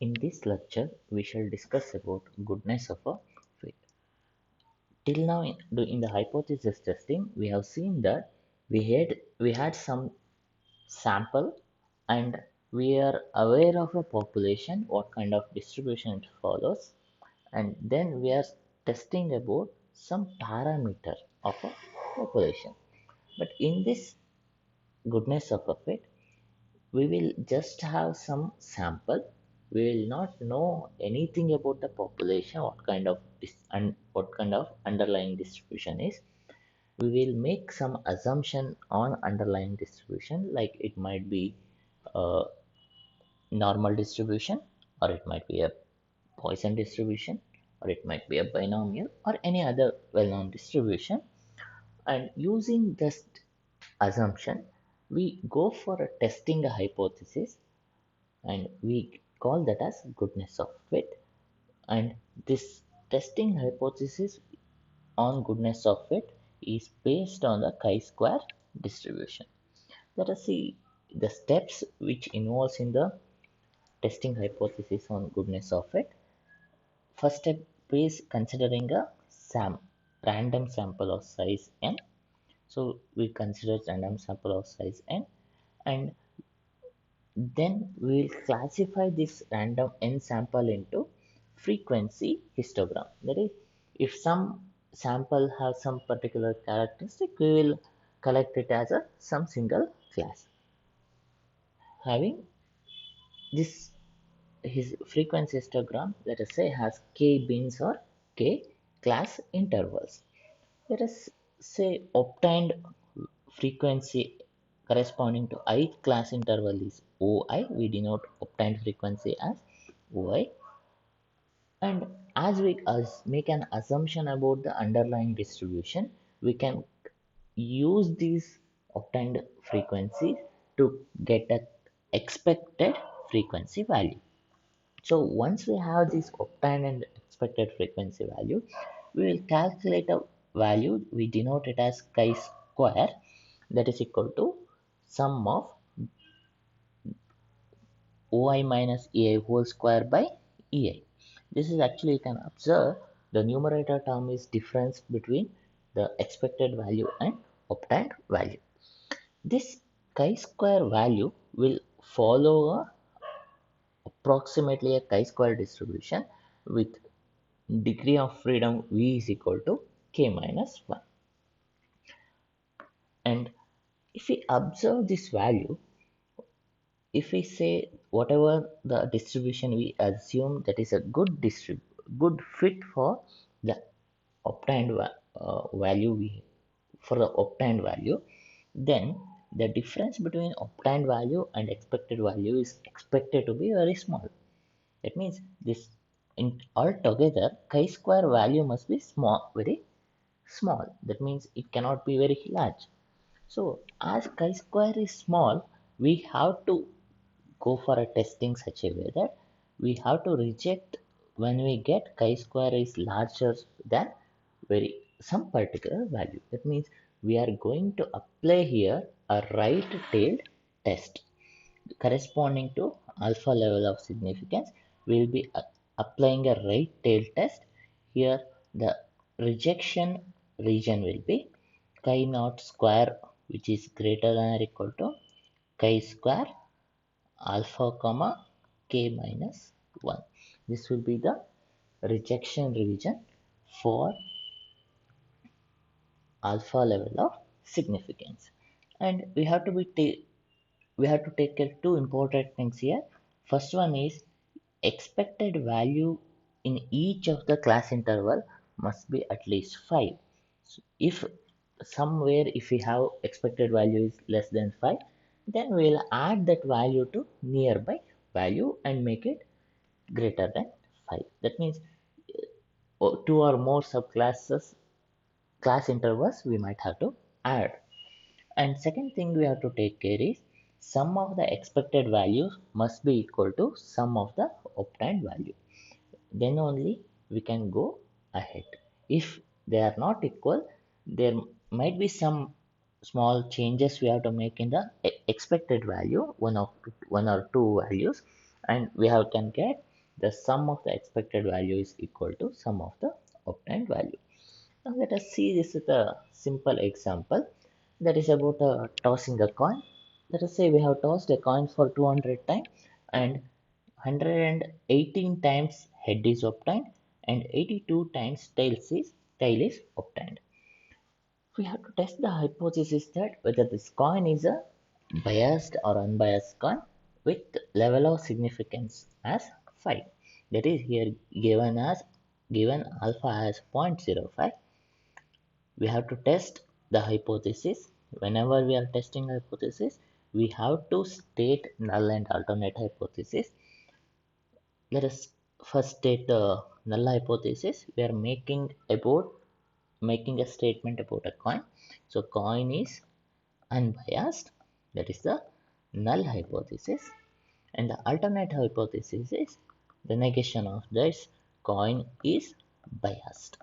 In this lecture, we shall discuss about goodness of a fit. Till now, in the hypothesis testing, we have seen that we had some sample, and we are aware of a population, what kind of distribution it follows, and then we are testing about some parameter of a population. But in this goodness of a fit, we will just have some sample. We will not know anything about the population, what kind of underlying distribution is. We will make some assumption on underlying distribution, like it might be a normal distribution, or it might be a Poisson distribution, or it might be a binomial, or any other well-known distribution. And using this assumption, we go for a testing a hypothesis, and we call that as goodness of fit. And this testing hypothesis on goodness of fit is based on the chi-square distribution. Let us see the steps which involves in the testing hypothesis on goodness of fit. First step is considering a random sample of size n. So we consider random sample of size n, and then we will classify this random n sample into frequency histogram. That is, if some sample has some particular characteristic, we will collect it as a some single class. Having this his frequency histogram, let us say, has k bins or k class intervals. Let us say obtained frequency corresponding to ith class interval is OI. We denote obtained frequency as OI. And as we make an assumption about the underlying distribution, we can use these obtained frequencies to get a expected frequency value. So once we have this obtained and expected frequency value, we will calculate a value. We denote it as chi-square, that is equal to sum of OI minus EI whole square by EI. This is actually, you can observe, the numerator term is difference between the expected value and obtained value. This chi-square value will follow approximately a chi-square distribution with degree of freedom V is equal to k minus 1. And if we observe this value, if we say whatever the distribution we assume that is a good fit for the obtained value, then the difference between obtained value and expected value is expected to be very small. That means this in altogether chi-square value must be small, very small. That means it cannot be very large. So as chi-square is small, we have to go for a testing such a way that we have to reject when we get chi-square is larger than very some particular value. That means we are going to apply here a right-tailed test corresponding to alpha level of significance. We will be applying a right tail test. Here the rejection region will be chi naught square, which is greater than or equal to chi square alpha comma k minus 1. This will be the rejection region for alpha level of significance. And we have to take care two important things here. First one is expected value in each of the class interval must be at least 5. So if somewhere if we have expected value is less than 5, then we will add that value to nearby value and make it greater than 5. That means two or more subclasses class intervals we might have to add. And second thing we have to take care is sum of the expected values must be equal to sum of the obtained value. Then only we can go ahead. If they are not equal, there might be some small changes we have to make in the expected value, one or two values, and we have can get the sum of the expected value is equal to sum of the obtained value. Now let us see this with a simple example that is about tossing a coin. Let us say we have tossed a coin for 200 times and 118 times head is obtained and 82 times tail is obtained. We have to test the hypothesis that whether this coin is a biased or unbiased coin with level of significance as 5. That is here given alpha as 0.05. We have to test the hypothesis. Whenever we are testing hypothesis, we have to state null and alternate hypothesis. Let us first state the null hypothesis. We are making a statement about a coin. So coin is unbiased. That is the null hypothesis. And the alternate hypothesis is the negation of this coin is biased.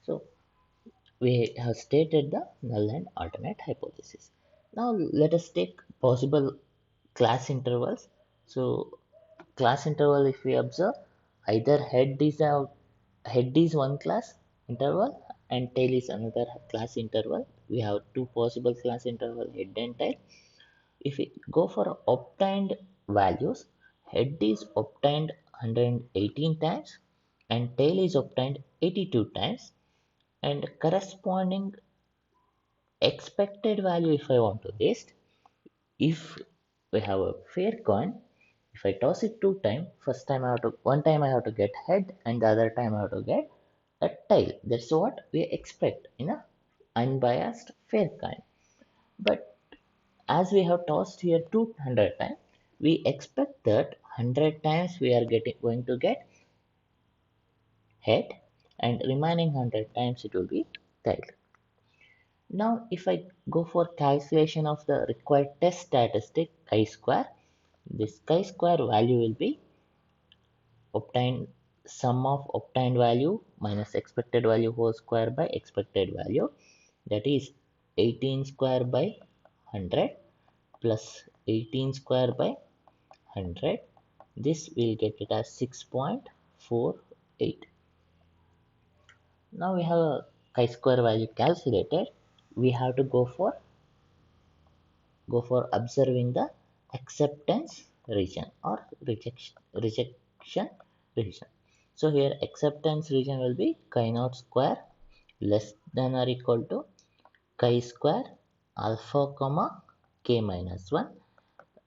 So we have stated the null and alternate hypothesis. Now let us take possible class intervals. So class interval, if we observe, either head is one class interval and tail is another class interval. We have two possible class interval, head and tail. If we go for obtained values, head is obtained 118 times and tail is obtained 82 times, and corresponding expected value, if I want to list, if we have a fair coin, if I toss it two times, first time I have to one time I have to get head and the other time I have to get a tail. That's what we expect in a unbiased fair coin. But as we have tossed here 200 times, we expect that 100 times we are going to get head and remaining 100 times it will be tail. Now if I go for calculation of the required test statistic chi-square, this chi-square value will be obtained sum of obtained value minus expected value whole square by expected value, that is 18 square by 100 plus 18 square by 100. This will get it as 6.48. Now we have a chi-square value calculated. We have to go for observing the acceptance region or rejection region. So here acceptance region will be chi naught square less than or equal to chi square alpha comma k minus 1.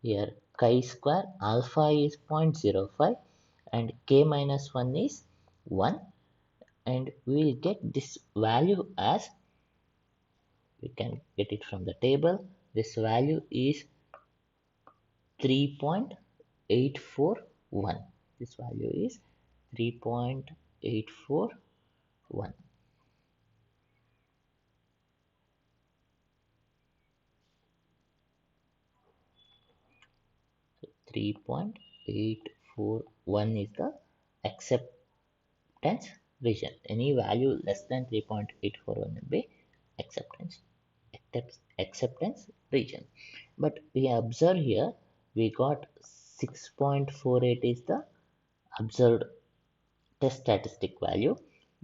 Here chi square alpha is 0.05 and k minus 1 is 1, and we will get this value as, we can get it from the table, this value is 3.841. This value is 3.841. 3.841 is the acceptance region. Any value less than 3.841 will be acceptance acceptance region. But we observe here we got 6.48 is the observed test statistic value,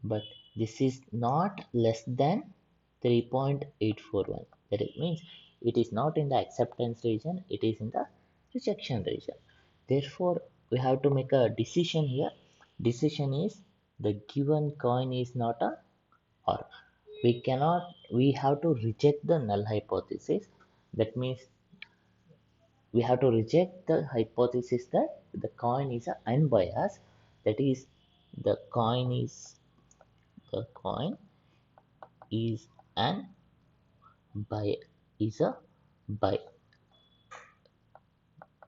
but this is not less than 3.841. That it means it is not in the acceptance region, it is in the rejection region. Therefore, we have to make a decision here. Decision is the given coin is not a, or we have to reject the null hypothesis. That means we have to reject the hypothesis that the coin is unbiased. That is, the coin is the coin is an bi is a bi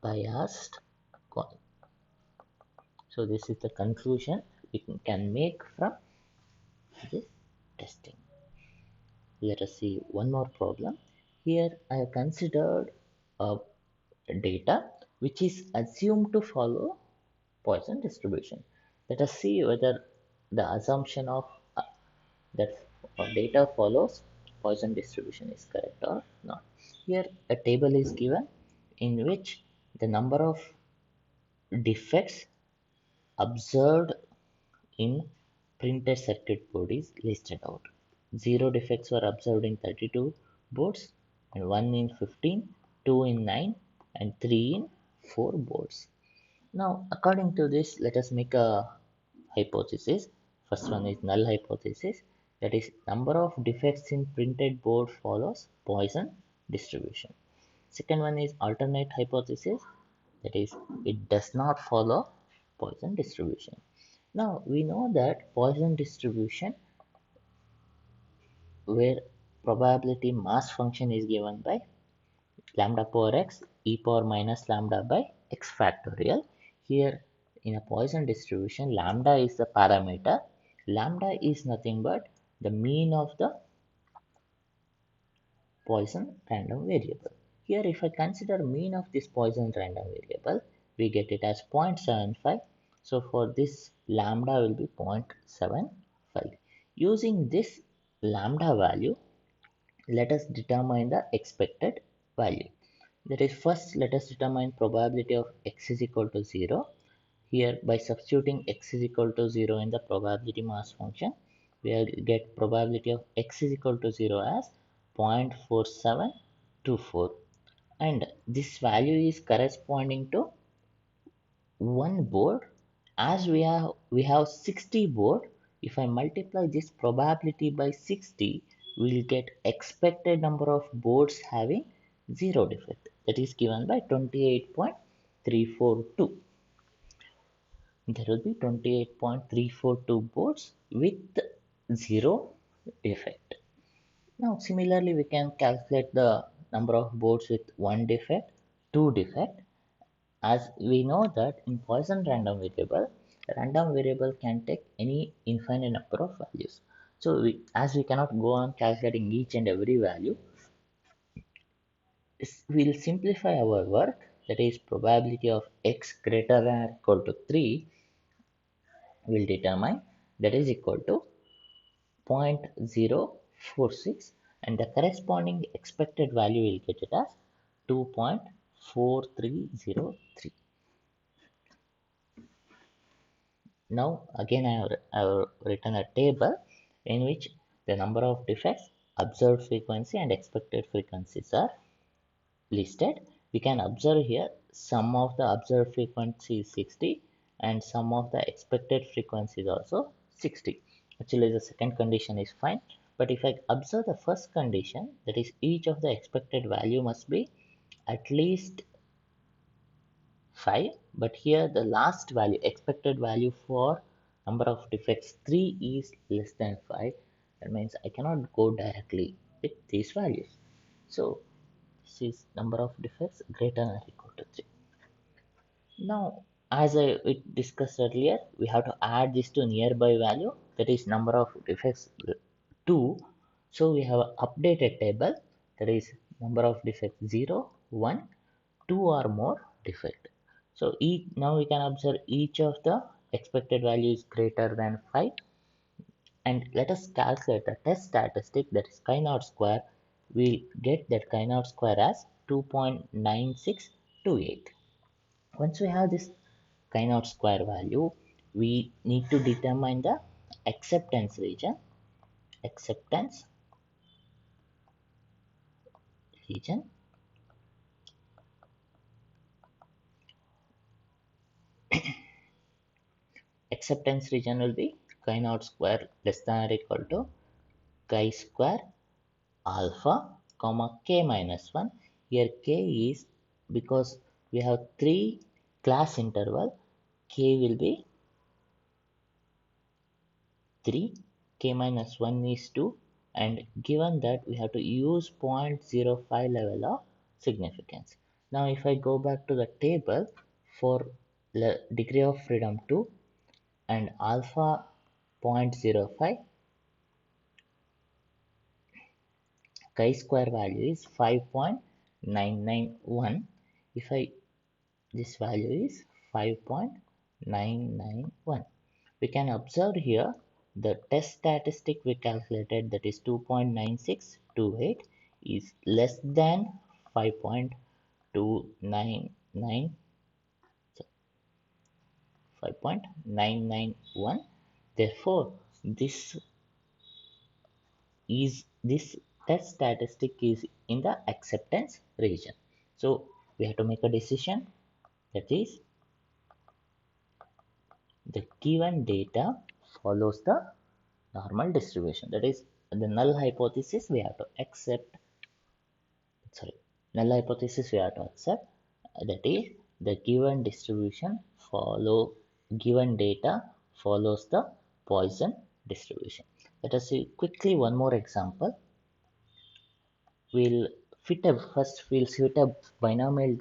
biased coin. So this is the conclusion we can make from this testing. Let us see one more problem. Here I have considered a data which is assumed to follow Poisson distribution. Let us see whether the assumption of that data follows Poisson distribution is correct or not. Here a table is given. in which the number of defects observed in printed circuit board is listed out. 0 defects were observed in 32 boards and 1 in 15, 2 in 9 and 3 in 4 boards. Now according to this, let us make a hypothesis. First one is null hypothesis, that is number of defects in printed board follows Poisson distribution. Second one is alternate hypothesis, that is it does not follow Poisson distribution. Now we know that Poisson distribution, where probability mass function is given by lambda power x e power minus lambda by x factorial. Here in a Poisson distribution, lambda is the parameter. Lambda is nothing but the mean of the Poisson random variable. Here if I consider mean of this Poisson random variable, we get it as 0.75. So for this lambda will be 0.75. Using this lambda value, let us determine the expected value. That is, first let us determine probability of x is equal to 0. Here by substituting x is equal to 0 in the probability mass function, we will get probability of x is equal to 0 as 0.4724, and this value is corresponding to one board. As we have 60 board, if I multiply this probability by 60, we will get expected number of boards having zero defect, that is given by 28.342. There will be 28.342 boards with zero defect. Now similarly we can calculate the number of boards with one defect, two defect. As we know that in Poisson random variable can take any infinite number of values. So as we cannot go on calculating each and every value, we'll simplify our work, that is probability of x greater than or equal to 3 will determine, that is equal to 0.046, and the corresponding expected value will get it as 2.4303. Now again I have written a table in which the number of defects, observed frequency and expected frequencies are listed. We can observe here sum of the observed frequency is 60 and sum of the expected frequency is also 60. Actually the second condition is fine, but if I observe the first condition, that is each of the expected value must be at least 5, but here the last value, expected value for number of defects 3 is less than 5. That means I cannot go directly with these values. So this is number of defects greater than or equal to 3. Now as we discussed earlier, we have to add this to nearby value, that is number of defects 2. So we have an updated table, that is number of defects 0, 1, 2 or more defect. So now we can observe each of the expected value is greater than 5, and let us calculate the test statistic, that is chi-naught square. We get that chi-naught square as 2.9628. Once we have this chi-naught square value, we need to determine the acceptance region. Acceptance region acceptance region will be chi-naught square less than or equal to chi square alpha comma k minus 1. Here k is, because we have 3 class interval, k will be 3, k minus 1 is 2, and given that we have to use 0.05 level of significance. Now if I go back to the table for degree of freedom 2 and alpha 0.05, chi-square value is 5.991. If I this value is 5.991. We can observe here the test statistic we calculated, that is 2.9628, is less than 5.991. 5.991. Therefore, this test statistic is in the acceptance region. So we have to make a decision, that is the given data follows the normal distribution. That is the null hypothesis we have to accept. Sorry, null hypothesis we have to accept. That is the given distribution follow given data follows the Poisson distribution. Let us see quickly one more example. We'll fit a binomial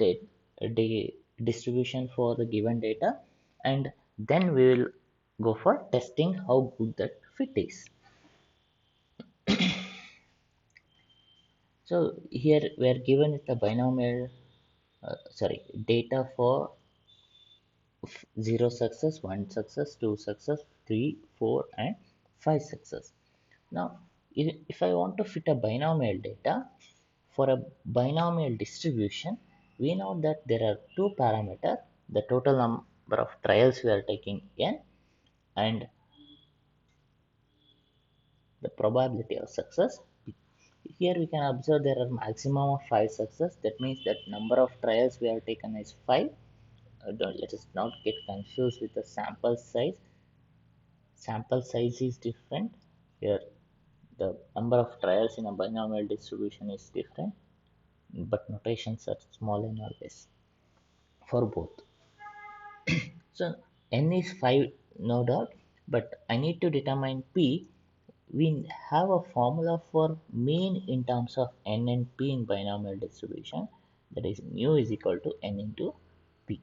distribution for the given data, and then we will go for testing how good that fit is. So here we are given the binomial data for 0 success, 1 success, 2 success, 3, 4 and 5 success. Now if I want to fit a binomial data for a binomial distribution, we know that there are two parameters: the total number of trials we are taking n and the probability of success. Here we can observe there are maximum of 5 success. That means that number of trials we have taken is 5. Let us not get confused with the sample size. Sample size is different. Here the number of trials in a binomial distribution is different, but notations are small and always for both. So n is 5, no doubt, but I need to determine p. We have a formula for mean in terms of n and p in binomial distribution, that is mu is equal to n into p.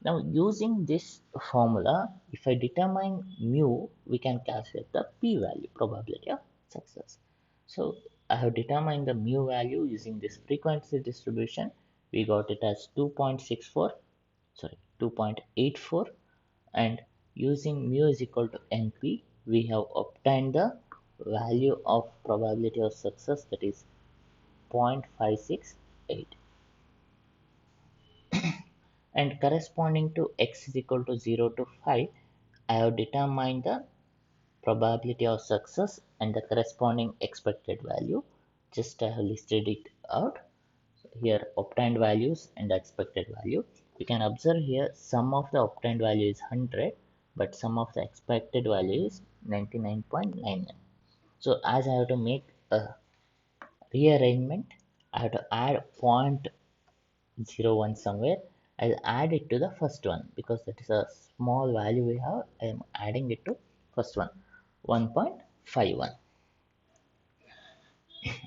Now using this formula, if I determine mu, we can calculate the p value, probability of success. So I have determined the mu value using this frequency distribution. We got it as 2.84, and using mu is equal to np, we have obtained the value of probability of success, that is 0.568, and corresponding to x is equal to 0 to 5, I have determined the probability of success and the corresponding expected value. Just I have listed it out here, obtained values and expected value. You can observe here sum of the obtained value is 100, but sum of the expected value is 99.99. So as I have to make a rearrangement, I have to add 0.01 somewhere. I'll add it to the first one because that is a small value we have. I am adding it to first one, 1.51.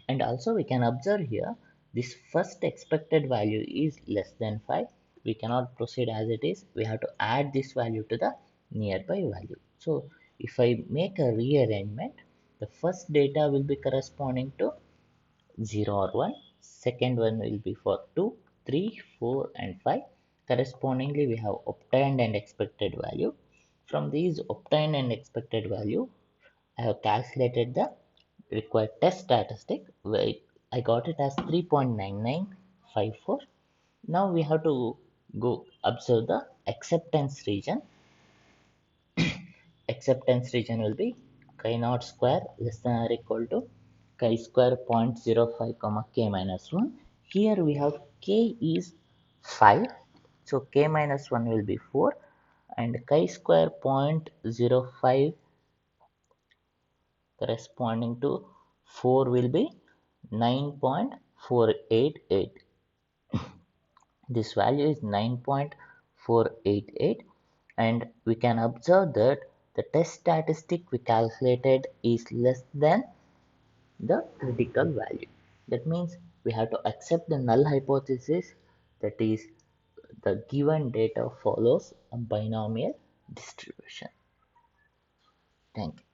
And also we can observe here this first expected value is less than 5. We cannot proceed as it is. We have to add this value to the nearby value. So if I make a rearrangement, the first data will be corresponding to 0 or 1. Second one will be for 2, 3, 4 and 5. Correspondingly, we have obtained and expected value. From these obtained and expected value, I have calculated the required test statistic. I got it as 3.9954. Now we have to go observe the acceptance region. Acceptance region will be chi naught square less than or equal to chi square 0.05 comma k minus 1. Here we have k is 5, so k minus 1 will be 4, and chi square 0.05 corresponding to 4 will be 9.488. This value is 9.488, and we can observe that the test statistic we calculated is less than the critical value. That means we have to accept the null hypothesis, that is the given data follows a binomial distribution. Thank you.